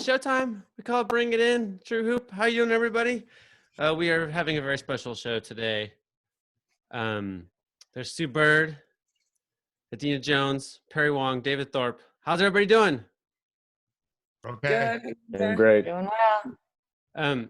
showtime. We call it Bring It In, TrueHoop. How you doing, everybody? We are having a very special show today. There's Sue Bird, Adena Jones, Perry Huang, David Thorpe. How's everybody doing? Okay. Good. Doing great. Doing well.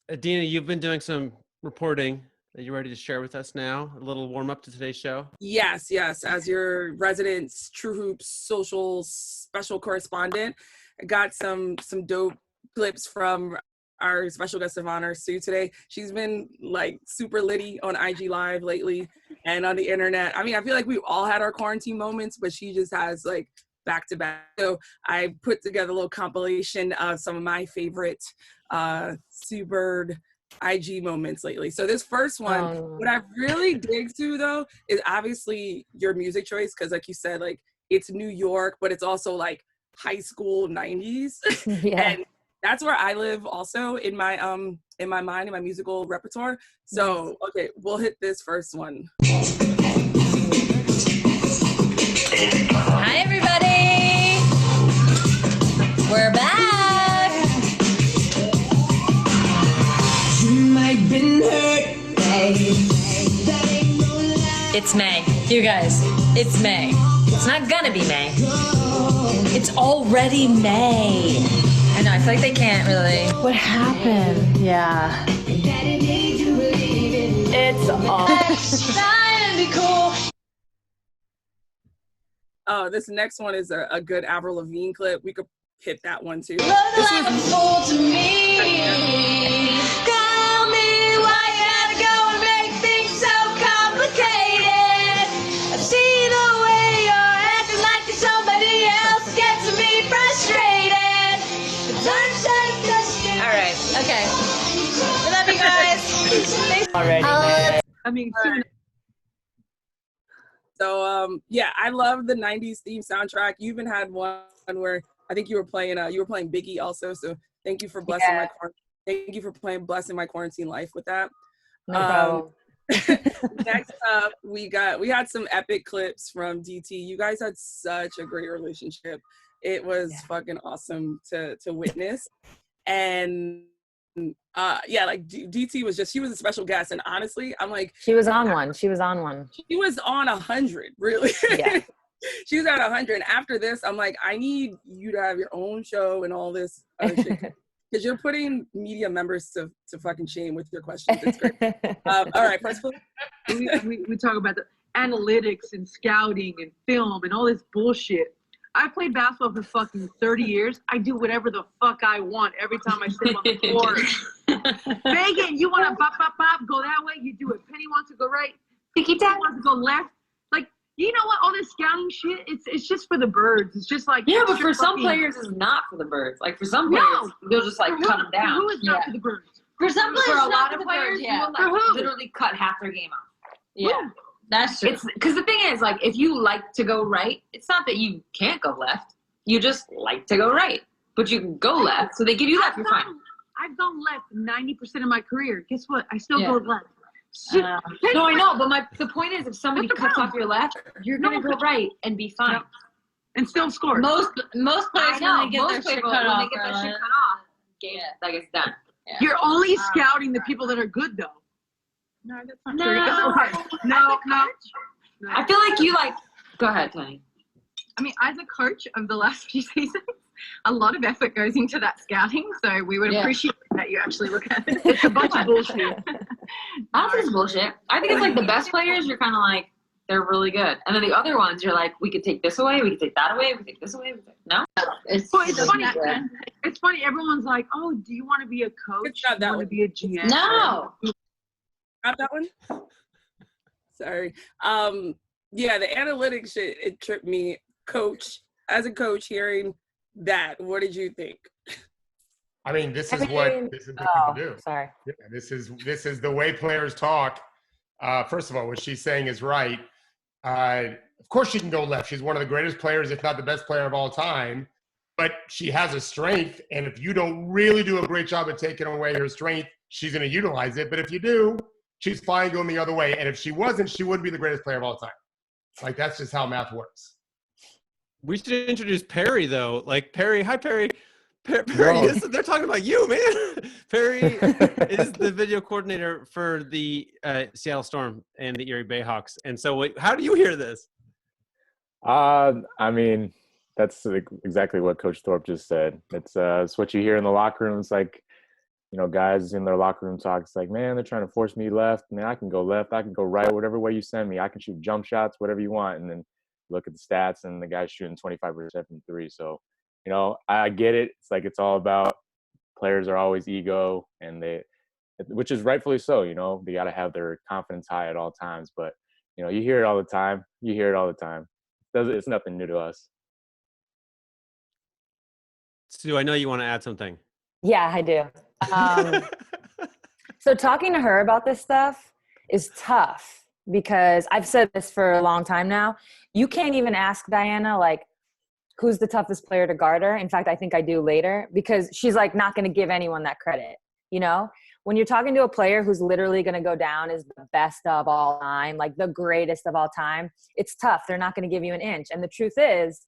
Adena, you've been doing some reporting. Are you ready to share with us now? A little warm up to today's show? Yes. As your resident TrueHoop social special correspondent, I got some dope clips from our special guest of honor, Sue, today. She's been like super litty on IG Live lately and on the internet. I mean, I feel like we've all had our quarantine moments, but she just has like back to back. So I put together a little compilation of some of my favorite Sue Bird IG moments lately. So this first one, what I really dig to though, is obviously your music choice. Cause like you said, like it's New York, but it's also like high school 90s. Yeah. And that's where I live also in my mind, in my musical repertoire. So, okay, we'll hit this first one. Hi, everybody. We're back. You might been hurt, It's May. You guys, it's May. It's not gonna be May. It's already May. I know, I feel like they can't really. What happened? Yeah. It's all. Trying to be cool. Oh, this next one is a good Avril Lavigne clip. We could hit that one too. Love like a fool to me. Tell me why you gotta go and make things so complicated. I see the way you're acting like you're somebody else gets me frustrated. All right, okay. We love you guys. Already. I mean, So yeah, I love the 90s theme soundtrack. You even had one where I think you were playing Biggie also. So thank you for blessing blessing my quarantine life with that. No problem. Next up, we had some epic clips from DT. You guys had such a great relationship. It was fucking awesome to witness. And like DT was she was a special guest, and honestly I'm like, She was on one. She was on 100, really. Yeah. She was at 100, and after this I'm like, I need you to have your own show and all this other shit, because you're putting media members to fucking shame with your questions. It's great. All right, first clip. we talk about the analytics and scouting and film and all this bullshit. I played basketball for fucking 30 years. I do whatever the fuck I want every time I step on the court. Megan, you want to bop, go that way? You do it. Penny wants to go right. Tiki wants to go left. Like, you know what? All this scouting shit, it's just for the birds. It's just like... Yeah, but for some players, it's not for the birds. Like, for some players, they'll just, like, cut them down. Who is not for the birds? For some players, for a lot of the players, will, for who? literally cut half their game off. Yeah. Who? That's true. Because the thing is, like, if you like to go right, it's not that you can't go left. You just like to go right. But you can go left, so they give you left, you're fine. I've gone left 90% of my career. Guess what? I still go left. No, I know, but the point is, if somebody cuts off your left, you're going to go right and be fine. No. And still score. Most players, when they get that shit cut off, like, it's done. Yeah. You're only scouting the people that are good, though. No, that's not true. No. I feel like you go ahead, Tony. I mean, as a coach of the last few seasons, a lot of effort goes into that scouting, so we would appreciate that you actually look at it. It's a bunch of bullshit. I don't think it's bullshit. I think it's like the best players, you're kind of like, they're really good. And then the other ones, you're like, we could take this away, we could take that away, we could take this away. No? It's funny. It's funny. Everyone's like, oh, do you want to be a coach? Do you want to be a GM? No. Got that one? Sorry. Yeah, the analytics shit, it tripped me. As a coach, hearing that, what did you think? I mean, this is what people do. Sorry. Yeah, this is the way players talk. First of all, what she's saying is right. Of course she can go left. She's one of the greatest players, if not the best player of all time. But she has a strength, and if you don't really do a great job of taking away her strength, she's going to utilize it. But if you do, she's fine going the other way. And if she wasn't, she wouldn't be the greatest player of all time. Like, that's just how math works. We should introduce Perry, though. Like, Perry, hi, Perry. Perry, they're talking about you, man. Perry is the video coordinator for the Seattle Storm and the Erie BayHawks. And so how do you hear this? I mean, that's exactly what Coach Thorpe just said. It's what you hear in the locker room. It's like, you know, guys in their locker room talk. It's like, man, they're trying to force me left. Man, I can go left. I can go right. Whatever way you send me, I can shoot jump shots, whatever you want. And then look at the stats, and the guy's shooting 25% from three. So, you know, I get it. It's like it's all about players are always ego, and which is rightfully so. You know, they got to have their confidence high at all times. But you know, you hear it all the time. It's nothing new to us. Sue, I know you want to add something. Yeah, I do. So talking to her about this stuff is tough because I've said this for a long time now. You can't even ask Diana, like, who's the toughest player to guard her. In fact, I think I do later because she's like not going to give anyone that credit. You know, when you're talking to a player who's literally going to go down as the best of all time, like the greatest of all time, it's tough. They're not going to give you an inch. And the truth is,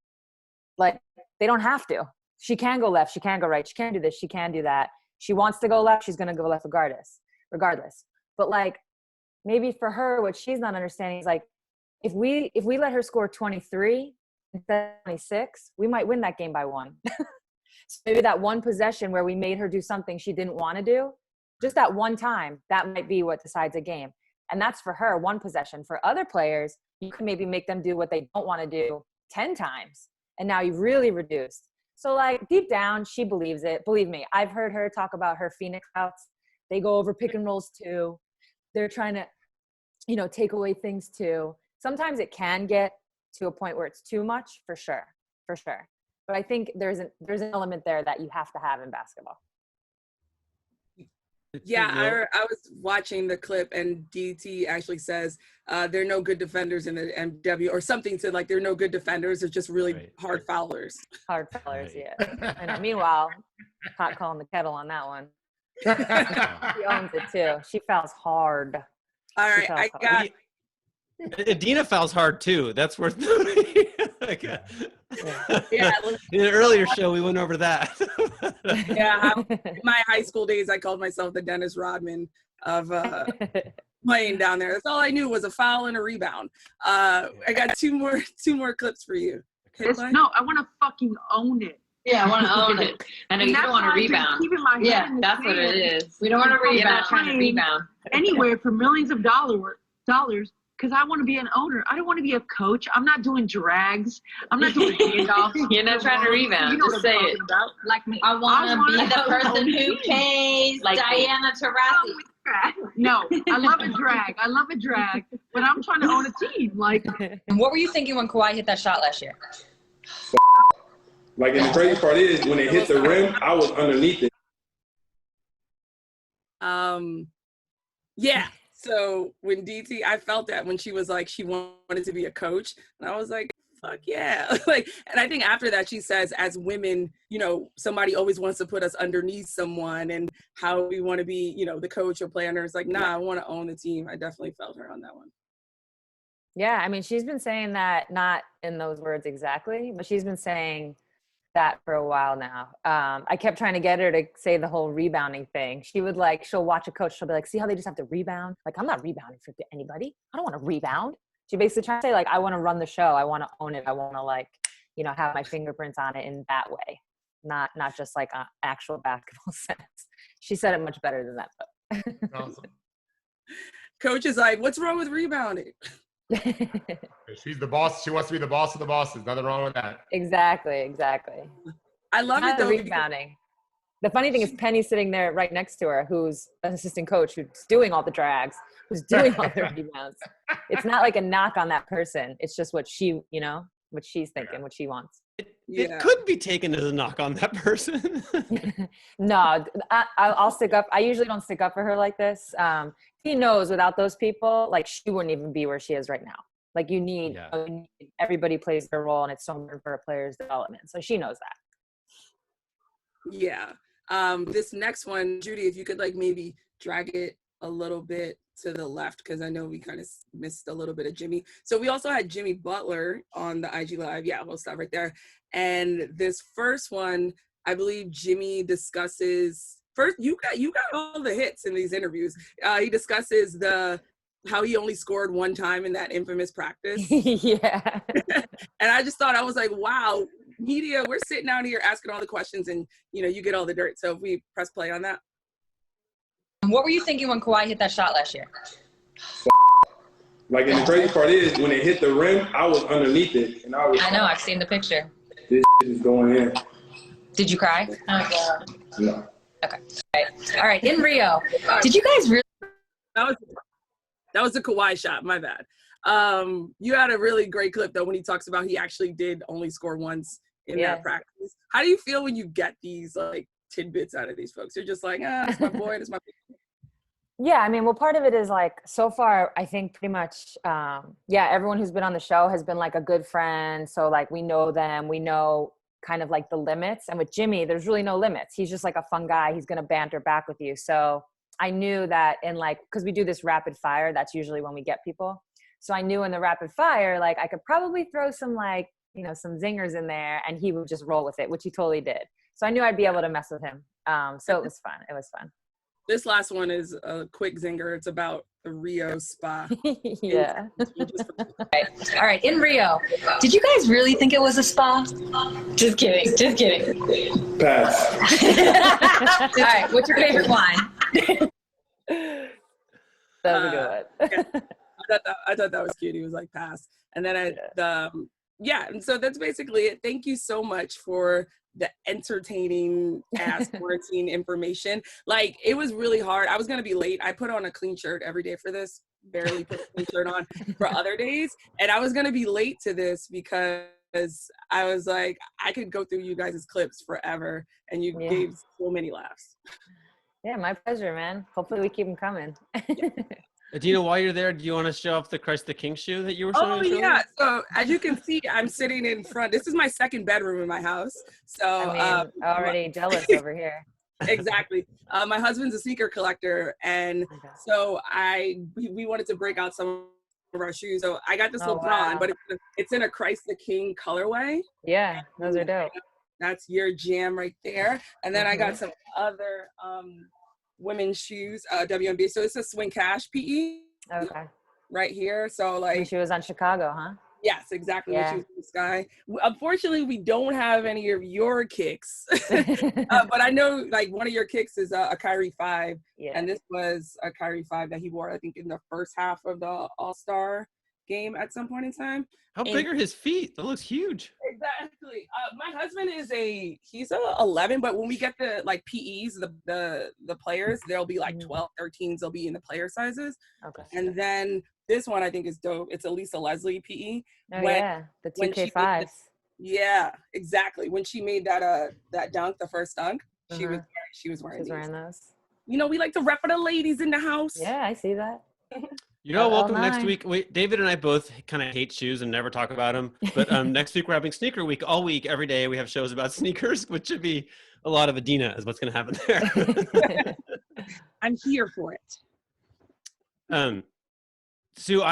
like, they don't have to. She can go left. She can go right. She can do this. She can do that. She wants to go left. She's going to go left regardless. But like, maybe for her, what she's not understanding is like, if we let her score 23 instead of 26, we might win that game by 1. So maybe that one possession where we made her do something she didn't want to do, just that one time, that might be what decides a game. And that's for her, one possession. For other players, you can maybe make them do what they don't want to do 10 times. And now you've really reduced. So like deep down, she believes it. Believe me, I've heard her talk about her Phoenix outs. They go over pick and rolls too. They're trying to, you know, take away things too. Sometimes it can get to a point where it's too much, for sure. But I think there's an element there that you have to have in basketball. Yeah, I was watching the clip and DT actually says there are no good defenders in the MW or something to like, there are no good defenders. They're just really hard foulers. Hard foulers, yeah. And meanwhile, hot calling the kettle on that one. She owns it too. She fouls hard. All right, I got. Adena fouls hard too. That's worth noting. Yeah. In an earlier show, we went over that. Yeah, in my high school days, I called myself the Dennis Rodman of playing down there. That's all I knew was a foul and a rebound. I got two more clips for you. Okay, no, I want to fucking own it. Yeah, I want to own it. I know you don't want to rebound. Yeah, that's what it is. We don't want to rebound. You're not trying to rebound. Anywhere for millions of dollars. Because I want to be an owner. I don't want to be a coach. I'm not doing drags. I'm not doing handoffs. You're not trying to rebound. Just say it. Like me. I want to be the person who pays like Diana Taurasi. No, I love a drag. But I'm trying to own a team. Like. And what were you thinking when Kawhi hit that shot last year? Like, and the crazy part is when it hit the rim, I was underneath it. Yeah. So when DT, I felt that when she was like, she wanted to be a coach. And I was like, fuck yeah. Like, and I think after that, she says, as women, you know, somebody always wants to put us underneath someone and how we want to be, you know, the coach or planner. It's like, nah, I want to own the team. I definitely felt her on that one. Yeah. I mean, she's been saying that, not in those words exactly, but she's been saying that for a while now. I kept trying to get her to say the whole rebounding thing. She'll watch a coach. She'll be like, see how they just have to rebound? Like, I'm not rebounding for anybody. I don't want to rebound. She basically trying to say, like, I want to run the show. I want to own it. I want to, like, you know, have my fingerprints on it in that way. Not just like an actual basketball sense. She said it much better than that, though. Awesome. Coach is like, what's wrong with rebounding? She's the boss. She wants to be the boss of the bosses. Nothing wrong with that. Exactly. I love Not it though. Rebounding. The funny thing is Penny's sitting there right next to her, who's an assistant coach, who's doing all the drags, who's doing all the rebounds. It's not like a knock on that person. It's just what she, you know, what she's thinking, what she wants. It could be taken as a knock on that person. No, I'll stick up. I usually don't stick up for her like this. He knows without those people, like, she wouldn't even be where she is right now. Like, you need everybody plays their role, and it's so important for a player's development. So she knows that. Yeah. This next one, Judy, if you could like maybe drag it a little bit to the left, because I know we kind of missed a little bit of Jimmy. So we also had Jimmy Butler on the IG Live. Yeah, we'll stop right there. And this first one, I believe Jimmy discusses first. You got all the hits in these interviews. He discusses how he only scored one time in that infamous practice. Yeah. And I just thought, I was like, wow, media, we're sitting out here asking all the questions, and you get all the dirt. So if we press play on that. What were you thinking when Kawhi hit that shot last year? Like, and the crazy part is, when it hit the rim, I was underneath it, and I know, I've seen the picture. This is going in. Did you cry? Oh, God. No. Okay. All right. In Rio, did you guys really? That was the Kawhi shot. My bad. You had a really great clip though when he talks about he actually did only score once in that practice. How do you feel when you get these like tidbits out of these folks? You're just like, that's my boy, that's my. Yeah, I mean, well, part of it is like, so far, I think pretty much, everyone who's been on the show has been like a good friend. So like, we know them, we know kind of like the limits. And with Jimmy, there's really no limits. He's just like a fun guy. He's going to banter back with you. So I knew that because we do this rapid fire, that's usually when we get people. So I knew in the rapid fire, like I could probably throw some like, some zingers in there and he would just roll with it, which he totally did. So I knew I'd be able to mess with him. So it was fun. It was fun. This last one is a quick zinger. It's about the Rio spa. Yeah. All right. In Rio, did you guys really think it was a spa? Just kidding. Just kidding. Pass. All right. What's your favorite wine? That was a good one. I thought that was cute. He was like, pass. And then and so that's basically it. Thank you so much for the entertaining ass quarantine information. Like, it was really hard. I was going to be late. I put on a clean shirt every day for this, barely put a clean shirt on for other days. And I was going to be late to this because I was like, I could go through you guys' clips forever. And you gave so many laughs. Yeah, my pleasure, man. Hopefully we keep them coming. Adena, while you're there, do you want to show off the Christ the King shoe that you were showing? Oh, yeah. So as you can see, I'm sitting in front. This is my second bedroom in my house. So I mean, already jealous over here. Exactly. My husband's a sneaker collector. And so we wanted to break out some of our shoes. So I got this LeBron, but it's in a Christ the King colorway. Yeah, those are dope. That's your jam right there. And then I got some other women's shoes, WNBA. So it's a Swing Cash PE. Okay. Right here. So like. And she was on Chicago, huh? Yes, exactly. Yeah. When she was in the sky. Unfortunately, we don't have any of your kicks. But I know like one of your kicks is a Kyrie 5. Yeah. And this was a Kyrie 5 that he wore, I think, in the first half of the All-Star game at some point in time. How big are his feet? That looks huge. Exactly. My husband he's a 11, but when we get the like PEs, the players, there'll be like 12, 13s, they'll be in the player sizes. Okay. And then this one I think is dope. It's a Lisa Leslie PE. The 2K5s. Yeah, exactly. When she made that dunk, the first dunk, she was wearing those. We like to rep for the ladies in the house. Yeah, I see that. Welcome next week. David and I both kind of hate shoes and never talk about them. But next week we're having Sneaker Week all week, every day. We have shows about sneakers, which should be a lot of Adena is what's going to happen there. I'm here for it. Sue,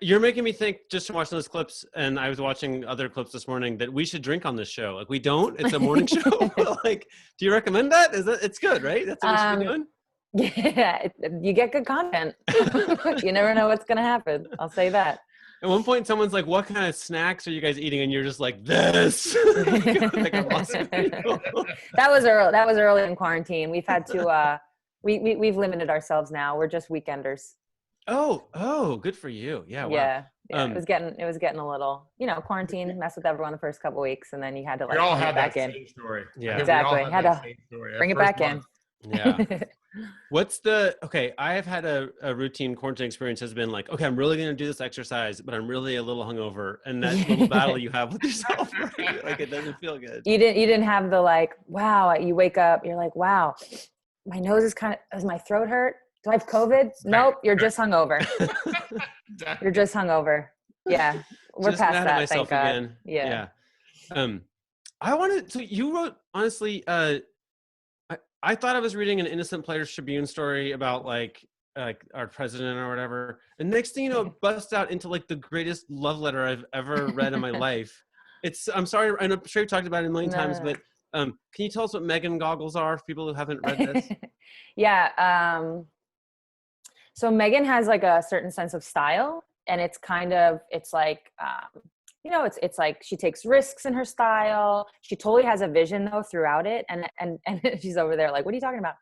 you're making me think just from watching those clips, and I was watching other clips this morning, that we should drink on this show. Like, we don't. It's a morning show. Like, do you recommend that? It's good, right? That's what we should be doing. Yeah, you get good content. You never know what's gonna happen. I'll say that. At one point, someone's like, "What kind of snacks are you guys eating?" And you're just like, "This." That was early in quarantine. We've had to. We've limited ourselves now. We're just weekenders. Oh, good for you. Yeah. Wow. Yeah. It was getting a little, quarantine messed with everyone the first couple of weeks, and then you had to we all had back that in. same story. Yeah, exactly. Had to bring it back in. Yeah. I have had a routine quarantine experience has been like, okay, I'm really going to do this exercise, but I'm really a little hungover. And that little battle you have with yourself, right? Like, it doesn't feel good. You didn't have the like, wow, you wake up, you're like, wow, my nose is does my throat hurt? Do I have COVID? Nope. You're just hungover. You're just hungover. Yeah. We're just past mad that. at myself thank God. again. Yeah. So you wrote, honestly, I thought I was reading an Innocent Players Tribune story about like our president or whatever. And next thing you know, it busts out into like the greatest love letter I've ever read in my life. I'm sorry, I'm sure you talked about it a million times, but Can you tell us what Megan goggles are for people who haven't read this? Yeah. So Megan has like a certain sense of style, and it's like, it's like she takes risks in her style. She totally has a vision though throughout it. And she's over there like, what are you talking about?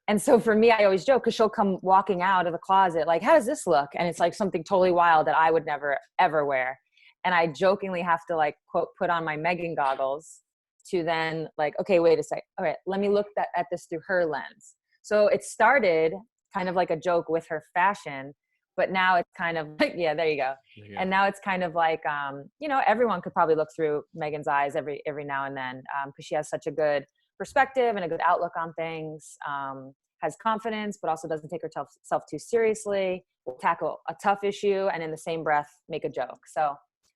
And so for me, I always joke because she'll come walking out of the closet like, how does this look? And it's like something totally wild that I would never, ever wear. And I jokingly have to like, quote, put on my Megan goggles to then like, okay, wait a sec. All right, let me look at this through her lens. So it started kind of like a joke with her fashion, but now it's kind of like, yeah, there you go. And now it's kind of like, everyone could probably look through Megan's eyes every now and then because she has such a good perspective and a good outlook on things, has confidence, but also doesn't take herself too seriously, will tackle a tough issue and in the same breath make a joke. So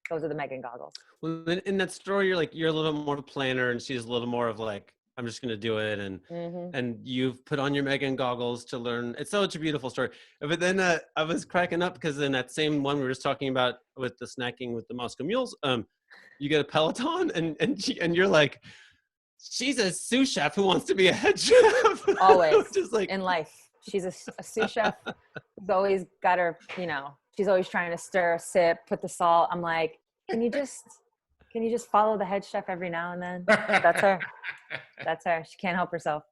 those are the Megan goggles. Well, in that story, you're a little more of a planner and she's a little more of like, I'm just going to do it. And you've put on your Megan goggles to learn. It's such a beautiful story. But then I was cracking up because in that same one we were just talking about with the snacking with the Moscow Mules, you get a Peloton and you're like, she's a sous chef who wants to be a head chef. Always. Just like in life. She's a sous chef who's always got her, she's always trying to stir, sip, put the salt. I'm like, can you just follow the head chef every now and then? That's her. That's her. She can't help herself.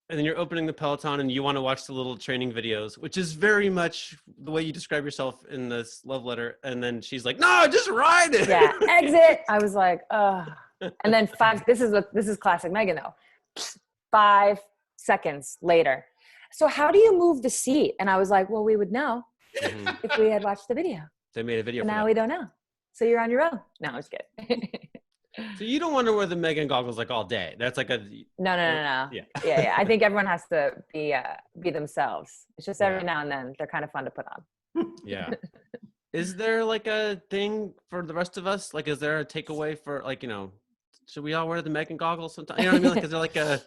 And then you're opening the Peloton and you want to watch the little training videos, which is very much the way you describe yourself in this love letter. And then she's like, no, just ride it. Yeah, exit. I was like, ugh. And then this is classic Megan though. 5 seconds later. So how do you move the seat? And I was like, well, we would know if we had watched the video. They made a video. But now we don't know. So you're on your own. No, I was kidding. So you don't want to wear the Megan goggles like all day. That's like a no. Yeah. I think everyone has to be themselves. It's just every now and then they're kind of fun to put on. Yeah. Is there like a thing for the rest of us? Like, is there a takeaway for like, should we all wear the Megan goggles sometime? You know what I mean? Like, is there like a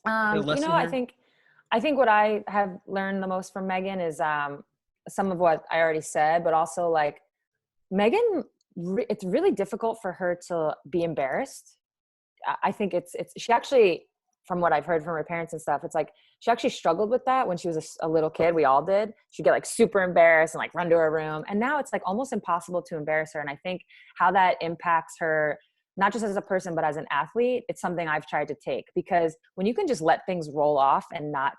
lesson here? I think what I have learned the most from Megan is some of what I already said, but also like Megan, it's really difficult for her to be embarrassed. I think she actually, from what I've heard from her parents and stuff, it's like she actually struggled with that when she was a little kid. We all did. She'd get like super embarrassed and like run to her room. And now it's like almost impossible to embarrass her. And I think how that impacts her, not just as a person, but as an athlete, it's something I've tried to take, because when you can just let things roll off and not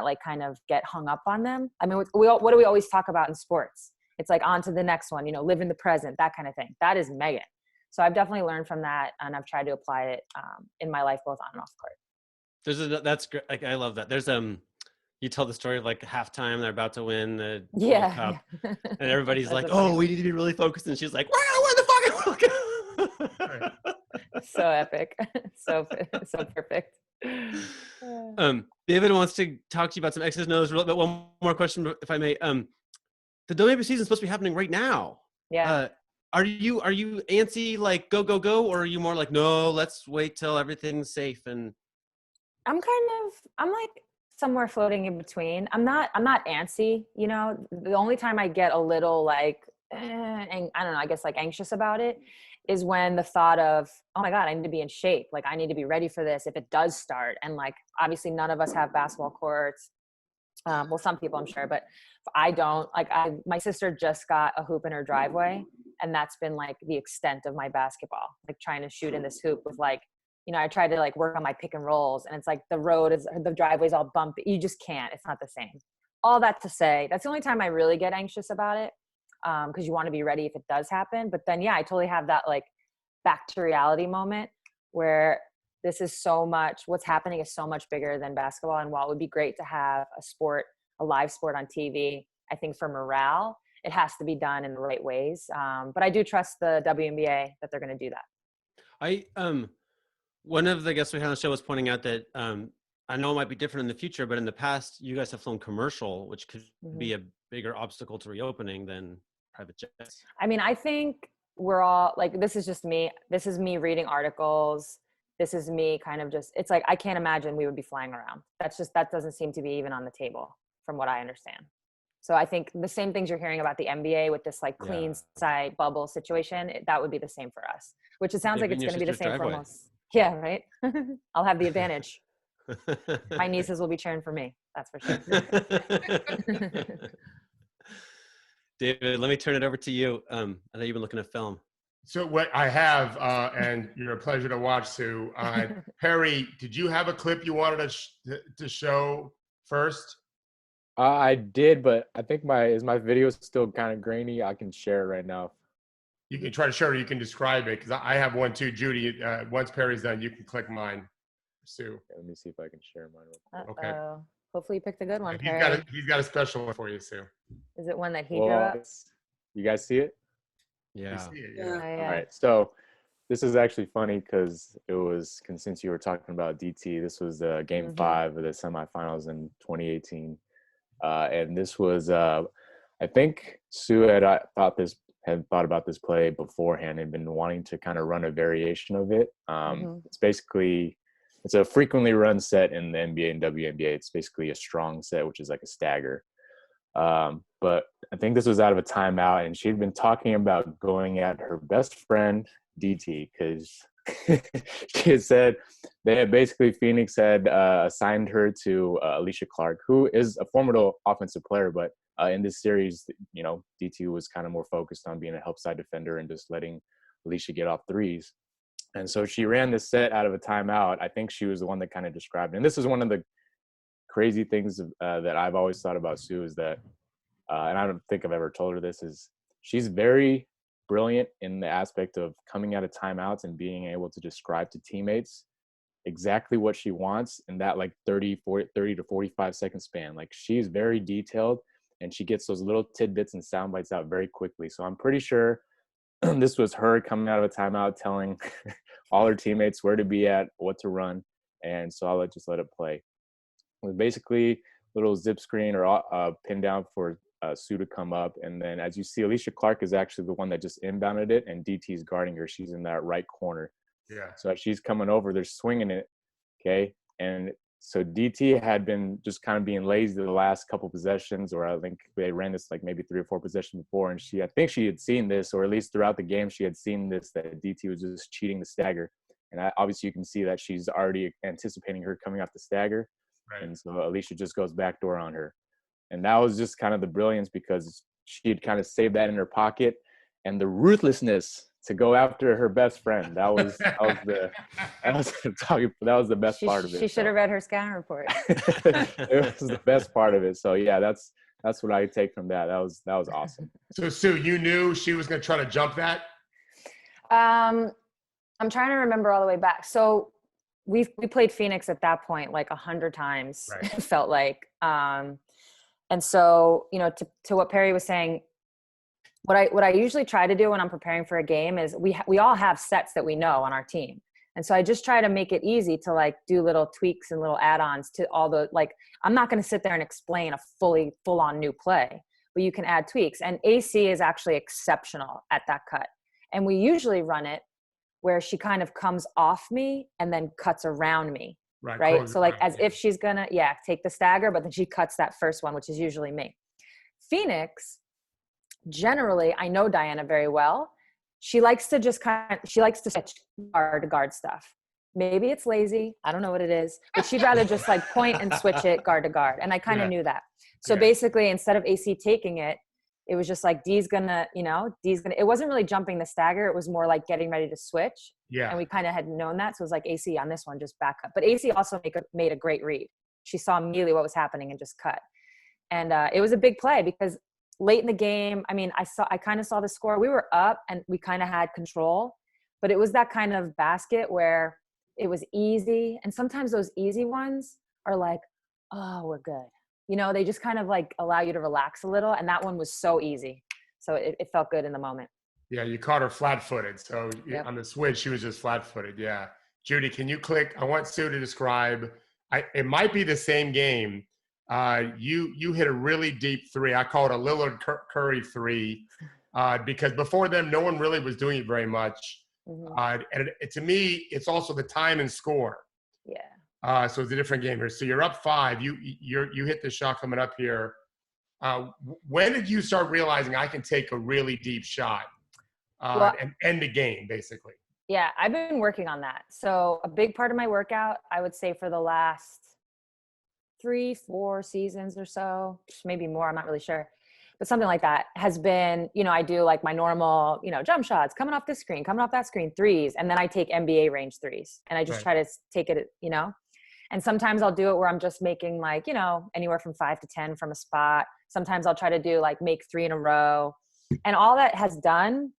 like kind of get hung up on them. I mean, what do we always talk about in sports? It's like on to the next one, live in the present, that kind of thing. That is Megan. So I've definitely learned from that, and I've tried to apply it in my life, both on and off court. That's great. Like, I love that. There's you tell the story of like halftime, they're about to win the World Cup, and everybody's like, "Oh, we need to be really focused," and she's like, "We're gonna win the fucking World Cup." So epic, so perfect. David wants to talk to you about some X's and O's, but one more question, if I may. The WNBA season is supposed to be happening right now. Yeah. Are you antsy, like go, or are you more like, no, let's wait till everything's safe? And I'm like somewhere floating in between. I'm not antsy, the only time I get a little like, and I don't know, I guess like anxious about it is when the thought of, oh my God, I need to be in shape. Like I need to be ready for this if it does start. And like, obviously none of us have basketball courts. Well, some people I'm sure, but I don't. Like my sister just got a hoop in her driveway, and that's been like the extent of my basketball, like trying to shoot in this hoop with like, I tried to like work on my pick and rolls, and it's like the driveway's all bumpy. You just can't, it's not the same. All that to say, that's the only time I really get anxious about it. Cause you want to be ready if it does happen. But then, yeah, I totally have that like back to reality moment where this is what's happening is so much bigger than basketball. And while it would be great to have a live sport on TV, I think for morale, it has to be done in the right ways. But I do trust the WNBA that they're going to do that. One of the guests we had on the show was pointing out that I know it might be different in the future, but in the past, you guys have flown commercial, which could be a bigger obstacle to reopening than private jets. I mean, I think we're all like, this is just me. This is me reading articles. This is me kind of just, it's like, I can't imagine we would be flying around. That doesn't seem to be even on the table from what I understand. So I think the same things you're hearing about the NBA with this like clean side bubble situation, that would be the same for us, which it sounds like it's going to be the same for most. Yeah, right. I'll have the advantage. My nieces will be cheering for me. That's for sure. David, let me turn it over to you. I know you've been looking at film. So what I have, and you're a pleasure to watch, Sue. Perry, did you have a clip you wanted to show first? I did, but I think my video still kind of grainy? I can share it right now. You can try to share it. You can describe it because I have one too. Judy, once Perry's done, you can click mine. Sue. Okay, let me see if I can share mine real quick. Okay. Hopefully you picked a good one, Perry. He's got a special one for you, Sue. Is it one that he drew up? You guys see it? Yeah. See it, Yeah. All right. So this is actually funny because it was, since you were talking about DT, this was game 5 of the semifinals in 2018. And this was, I think Sue had thought about this play beforehand and been wanting to kind of run a variation of it. It's a frequently run set in the NBA and WNBA. It's basically a strong set, which is like a stagger. But I think this was out of a timeout, and she'd been talking about going at her best friend, DT, because she had said Phoenix had assigned her to Alicia Clark, who is a formidable offensive player, but in this series, DT was kind of more focused on being a help side defender and just letting Alicia get off threes. And so she ran this set out of a timeout. I think she was the one that kind of described it. And this is one of the crazy things that I've always thought about Sue is that, and I don't think I've ever told her this, is she's very brilliant in the aspect of coming out of timeouts and being able to describe to teammates exactly what she wants in that like 30 to 45 second span. Like she's very detailed and she gets those little tidbits and sound bites out very quickly. So I'm pretty sure this was her coming out of a timeout telling all her teammates where to be at, what to run. And so I'll just let it play. It was basically a little zip screen or pin down for Sue to come up. And then as you see, Alicia Clark is actually the one that just inbounded it, and DT's guarding her. She's in that right corner. Yeah. So as she's coming over, they're swinging it. Okay. And so DT had been just kind of being lazy the last couple possessions, or I think they ran this like maybe 3 or 4 possessions before. And I think she had seen this, or at least throughout the game, she had seen this, that DT was just cheating the stagger. And obviously you can see that she's already anticipating her coming off the stagger. Right. And so Alicia just goes backdoor on her. And that was just kind of the brilliance, because she had kind of saved that in her pocket, and the ruthlessness to go after her best friend. That was the best part of it. She should have read her scouting report. It was the best part of it. So yeah, that's what I take from that. That was awesome. So Sue, you knew she was going to try to jump that? I'm trying to remember all the way back. So we played Phoenix at that point like 100 times. Right. It felt like. And so, to what Perry was saying, what I usually try to do when I'm preparing for a game is we all have sets that we know on our team. And so I just try to make it easy to like do little tweaks and little add-ons to all the, like, I'm not going to sit there and explain a full-on new play, but you can add tweaks. And AC is actually exceptional at that cut. And we usually run it where she kind of comes off me and then cuts around me. Right. So like as if she's gonna, take the stagger, but then she cuts that first one, which is usually me. Phoenix, generally, I know Diana very well. She likes to switch guard to guard stuff. Maybe it's lazy. I don't know what it is, but she'd rather just like point and switch it guard to guard. And I kind of knew that. So basically, instead of AC taking it, it was just like D's gonna, it wasn't really jumping the stagger. It was more like getting ready to switch. Yeah. And we kind of had known that. So it was like, AC on this one, just back up. But AC also made a great read. She saw immediately what was happening and just cut. And it was a big play because late in the game, I kind of saw the score. We were up and we kind of had control, but it was that kind of basket where it was easy. And sometimes those easy ones are like, oh, we're good. They just kind of like allow you to relax a little. And that one was so easy. So it felt good in the moment. Yeah, you caught her flat-footed. So on the switch, she was just flat-footed. Yeah. Judy, can you click? I want Sue to describe. It might be the same game. You hit a really deep 3. I call it a Lillard Curry 3 because before them, no one really was doing it very much. Mm-hmm. And to me, it's also the time and score. Yeah. So it's a different game here. So you're up 5. You hit the shot coming up here. When did you start realizing I can take a really deep shot and end the game, basically? Yeah, I've been working on that. So a big part of my workout, I would say for the last 3-4 seasons or so, maybe more, I'm not really sure, but something like that has been, I do like my normal, jump shots, coming off this screen, coming off that screen, threes. And then I take NBA range threes and I just try to take it, and sometimes I'll do it where I'm just making like, anywhere from 5 to 10 from a spot. Sometimes I'll try to do like make 3 in a row. And all that has done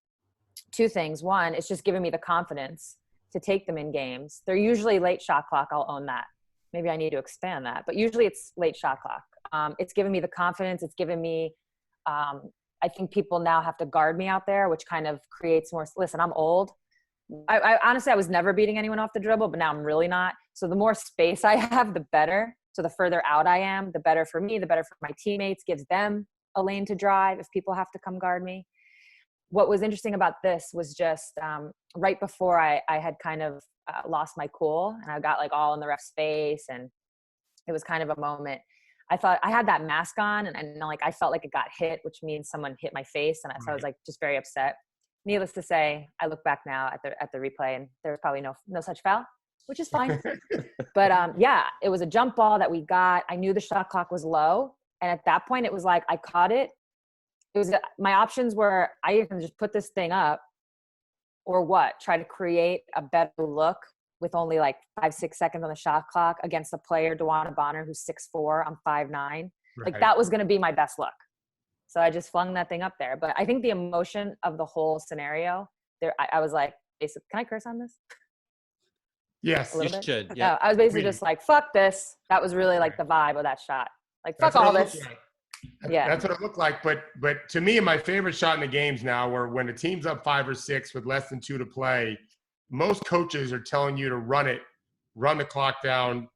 2 things. One, it's just given me the confidence to take them in games. They're usually late shot clock. I'll own that. Maybe I need to expand that, but usually it's late shot clock. It's given me the confidence. It's given me, I think people now have to guard me out there, which kind of creates more, listen, I'm old. I honestly, I was never beating anyone off the dribble, but now I'm really not. So the more space I have, the better. So the further out I am, the better for me, the better for my teammates, gives them a lane to drive if people have to come guard me. What was interesting about this was just right before I had kind of lost my cool and I got like all in the ref's face, and it was kind of a moment. I thought I had that mask on and like I felt like it got hit, which means someone hit my face, and so I was like just very upset. Needless to say, I look back now at the replay and there was probably no such foul, which is fine. But yeah, it was a jump ball that we got. I knew the shot clock was low, and at that point it was like I caught it. It was my options were I can just put this thing up, or what? Try to create a better look with only like 5-6 seconds on the shot clock against a player, Dewana Bonner, who's 6'4", I'm 5'9". Like that was going to be my best look. So I just flung that thing up there. But I think the emotion of the whole scenario there, I was like, basically, can I curse on this? Yes, you should. Yeah. No, I was basically just like, fuck this. That was really like the vibe of that shot. Like, fuck all this. Yeah, that's what it looked like. But to me, my favorite shot in the games now, where when the team's up 5 or 6 with less than 2 to play, most coaches are telling you to run the clock down.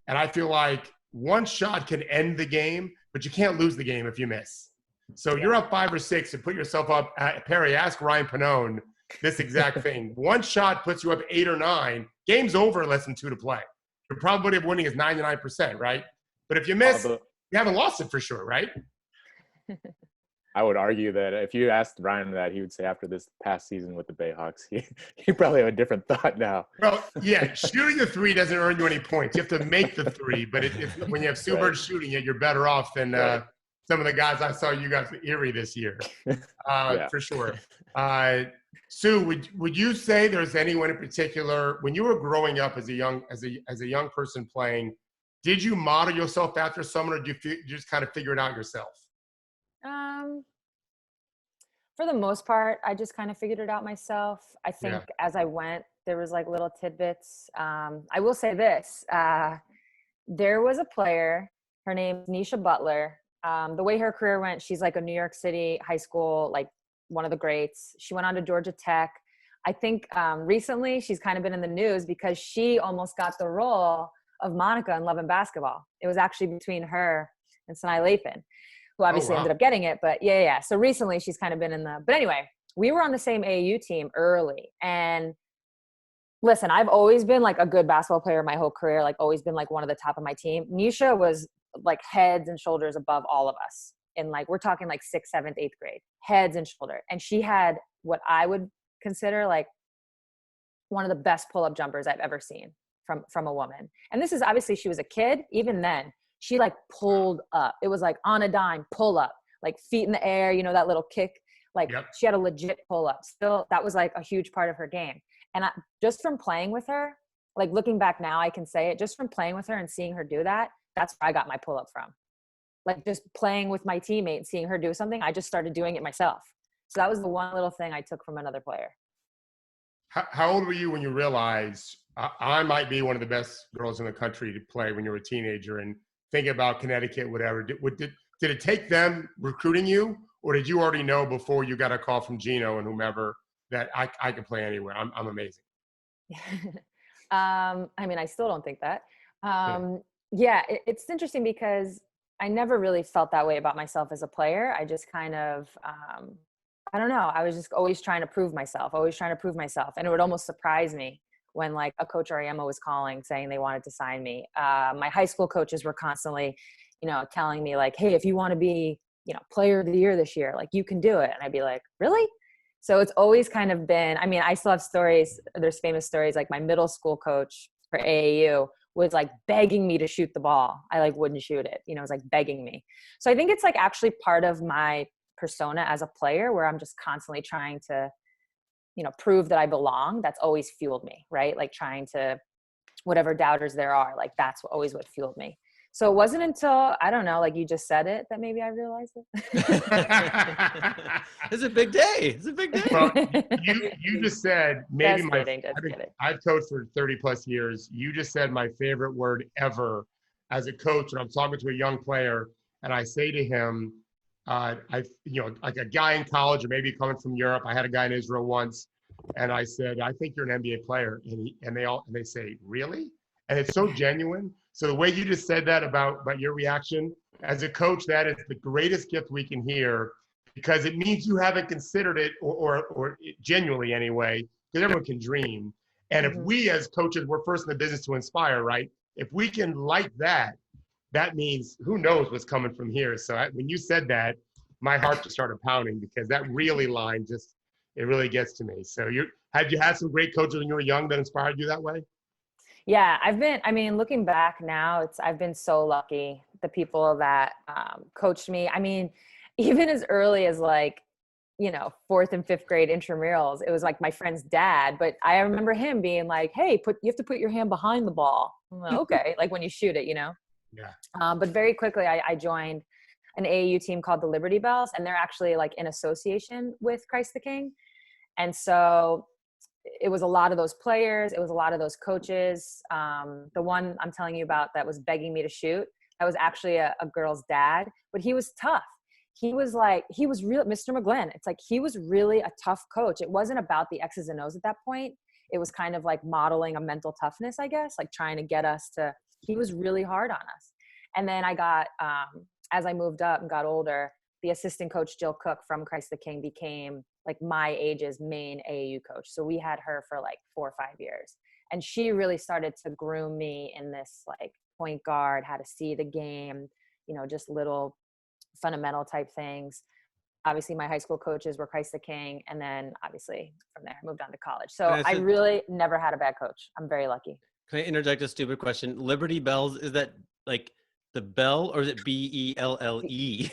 And I feel like one shot can end the game, but you can't lose the game if you miss. So you're up 5 or 6 and put yourself up. Perry, ask Ryan Pannone this exact thing. One shot puts you up 8 or 9. Game's over less than 2 to play. Your probability of winning is 99%, right? But if you miss, you haven't lost it for sure, right? I would argue that if you asked Ryan that, he would say after this past season with the BayHawks, he probably have a different thought now. Well, yeah, shooting the 3 doesn't earn you any points. You have to make the 3, but when you have Sue Bird shooting it, you're better off than some of the guys I saw you guys at Erie this year, for sure. Sue, would you say there's anyone in particular when you were growing up as a young person playing? Did you model yourself after someone, or did you just kind of figure it out yourself? For the most part, I just kind of figured it out myself. I think as I went, there was like little tidbits. I will say this: there was a player. Her name's Nisha Butler. The way her career went, she's like a New York City high school, like one of the greats. She went on to Georgia Tech. I think recently she's kind of been in the news because she almost got the role of Monica in Love and Basketball. It was actually between her and Sanaa Lathan, who obviously ended up getting it. But yeah. So recently she's kind of been in but anyway, we were on the same AAU team early. And listen, I've always been like a good basketball player my whole career, like always been like one of the top of my team. Nisha was like heads and shoulders above all of us. And like, we're talking like 6th, 7th, 8th grade, heads and shoulder. And she had what I would consider like one of the best pull-up jumpers I've ever seen from a woman. And this is obviously, she was a kid. Even then she like pulled up. It was like on a dime, pull up, like feet in the air, that little kick. Like she had a legit pull up. Still, that was like a huge part of her game. And just from playing with her, like looking back now, I can say it, just from playing with her and seeing her do that, that's where I got my pull up from. Like just playing with my teammate and seeing her do something, I just started doing it myself. So that was the one little thing I took from another player. How old were you when you realized I might be one of the best girls in the country to play when you were a teenager, and thinking about Connecticut, whatever? Did it take them recruiting you, or did you already know before you got a call from Gino and whomever that I can play anywhere? I'm amazing. I mean, I still don't think that. It's interesting because I never really felt that way about myself as a player. I just kind of, I don't know. I was just always trying to prove myself. And it would almost surprise me when like a coach or Emma was calling saying they wanted to sign me. My high school coaches were constantly, telling me like, hey, if you want to be, player of the year this year. Like, you can do it. And I'd be like, really? So it's always kind of been, I mean, I still have stories. There's famous stories. Like, my middle school coach for AAU was like begging me to shoot the ball. I like wouldn't shoot it. It was like begging me. So I think it's like actually part of my persona as a player, where I'm just constantly trying to, prove that I belong. That's always fueled me, right? Like, trying to, whatever doubters there are, like, that's always what fueled me. So it wasn't until, I don't know, like you just said it, that maybe I realized it. It's a big day. It's a big day. Well, you just said maybe I've coached for 30 plus years. You just said my favorite word ever as a coach. And I'm talking to a young player, and I say to him, like a guy in college, or maybe coming from Europe. I had a guy in Israel once, and I said, I think you're an NBA player. And they say, really? And it's so genuine. So the way you just said that about your reaction as a coach, that is the greatest gift we can hear, because it means you haven't considered it, or genuinely anyway, because everyone can dream. And if we as coaches, we're first in the business to inspire, right? If we can like that, that means who knows what's coming from here. So when you said that, my heart just started pounding, because that really line it really gets to me. So had you had some great coaches when you were young that inspired you that way? Yeah, looking back now, I've been so lucky. The people that coached me, I mean, even as early as like, 4th and 5th grade intramurals, it was like my friend's dad, but I remember him being like, hey, you have to put your hand behind the ball. I'm like, okay, like when you shoot it, Yeah. But very quickly I joined an AAU team called the Liberty Bells, and they're actually like in association with Christ the King. And so it was a lot of those players. It was a lot of those coaches. The one I'm telling you about that was begging me to shoot, that was actually a girl's dad, but he was tough. He was real, Mr. McGlynn. It's like, he was really a tough coach. It wasn't about the X's and O's at that point. It was kind of like modeling a mental toughness, I guess, like trying to get us to, he was really hard on us. And then I got, as I moved up and got older, the assistant coach, Jill Cook from Christ the King, became like my age's main AAU coach. So we had her for like 4 or 5 years. And she really started to groom me in this like point guard, how to see the game, just little fundamental type things. Obviously my high school coaches were Christ the King. And then obviously from there I moved on to college. So I really never had a bad coach. I'm very lucky. Can I interject a stupid question? Liberty Bells, is that like the bell, or is it Belle? You